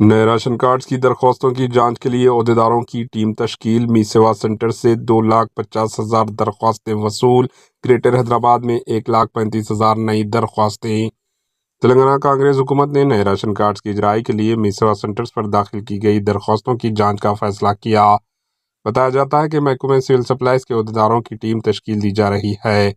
نئے ration cards کی درخواستوں کی جانچ کے لیے عہدیداروں کی ٹیم تشکیل۔ می سیوا سینٹر سے 2,50,000 درخواستیں وصول۔ گریٹر حیدرآباد میں 1,35,000 نئی درخواستیں۔ تلنگانہ کانگریس حکومت نے نئے راشن کارڈز کی اجرائی کے لیے می سیوا سینٹرز پر داخل کی گئی درخواستوں کی جانچ کا فیصلہ کیا۔ بتایا جاتا ہے کہ محکمہ سول سپلائز کے عہدیداروں کی ٹیم تشکیل دی جا رہی ہے،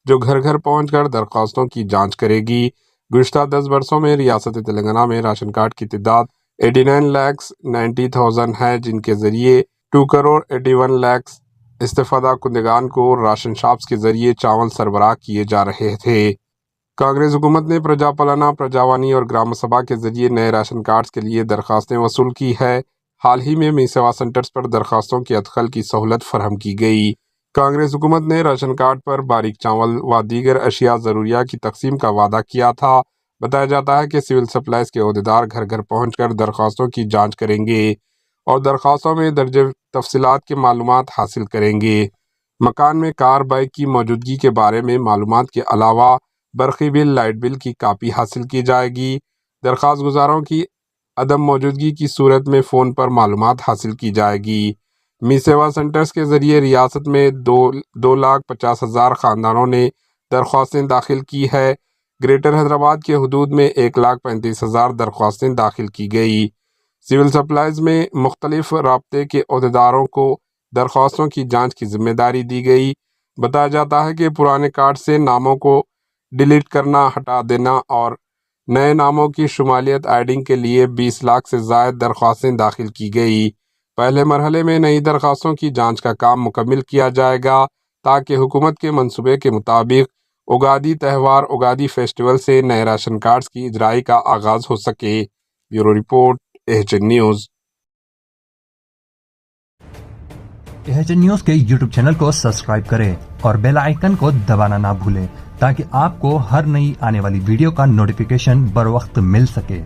جو گھر گھر پہنچ کر درخواستوں کی جانچ کرے گی۔ گزشتہ 10 برسوں میں ریاست تلنگانہ میں راشن کارڈ کی تعداد 89,90,000 ہے، جن کے ذریعے 2,81,00,000 استفادہ کنندگان کو راشن شاپس کے ذریعے چاول سربراہ کیے جا رہے تھے۔ کانگریس حکومت نے پرجا پالنا، پرجاوانی اور گرام سبھا کے ذریعے نئے راشن کارڈز کے لیے درخواستیں وصول کی ہے۔ حال ہی میں می سیوا سینٹرز پر درخواستوں کے ادخل کی سہولت فراہم کی گئی۔ کانگریس حکومت نے راشن کارڈ پر باریک چاول و دیگر اشیاء ضروریہ کی تقسیم کا وعدہ کیا تھا۔ بتایا جاتا ہے کہ سول سپلائز کے عہدیدار گھر گھر پہنچ کر درخواستوں کی جانچ کریں گے اور درخواستوں میں درج تفصیلات کی معلومات حاصل کریں گے۔ مکان میں کار بائک کی موجودگی کے بارے میں معلومات کے علاوہ برقی بل، لائٹ بل کی کاپی حاصل کی جائے گی۔ درخواست گزاروں کی عدم موجودگی کی صورت میں فون پر معلومات حاصل کی جائے گی۔ می سیوا سینٹرز کے ذریعے ریاست میں 2,50,000 خاندانوں نے درخواستیں داخل کی ہے۔ گریٹر حیدرآباد کے حدود میں 1,35,000 درخواستیں داخل کی گئی۔ سول سپلائز میں مختلف رابطے کے عہدیداروں کو درخواستوں کی جانچ کی ذمہ داری دی گئی۔ بتایا جاتا ہے کہ پرانے کارڈ سے ناموں کو ڈیلیٹ کرنا، ہٹا دینا اور نئے ناموں کی شمالیت ایڈنگ کے لیے 20 لاکھ سے زائد درخواستیں داخل کی گئی۔ پہلے مرحلے میں نئی درخواستوں کی جانچ کا کام مکمل کیا جائے گا تاکہ حکومت کے منصوبے کے مطابق اگادی تہوار، اگادی فیسٹیول سے نئے راشن کارڈز کی اجرائی کا آغاز ہو سکے۔ Bureau report, HN news. HN news کے یوٹیوب چینل کو سبسکرائب کریں اور بیل آئیکن کو دبانا نہ بھولیں تاکہ آپ کو ہر نئی آنے والی ویڈیو کا نوٹیفیکیشن بر وقت مل سکے۔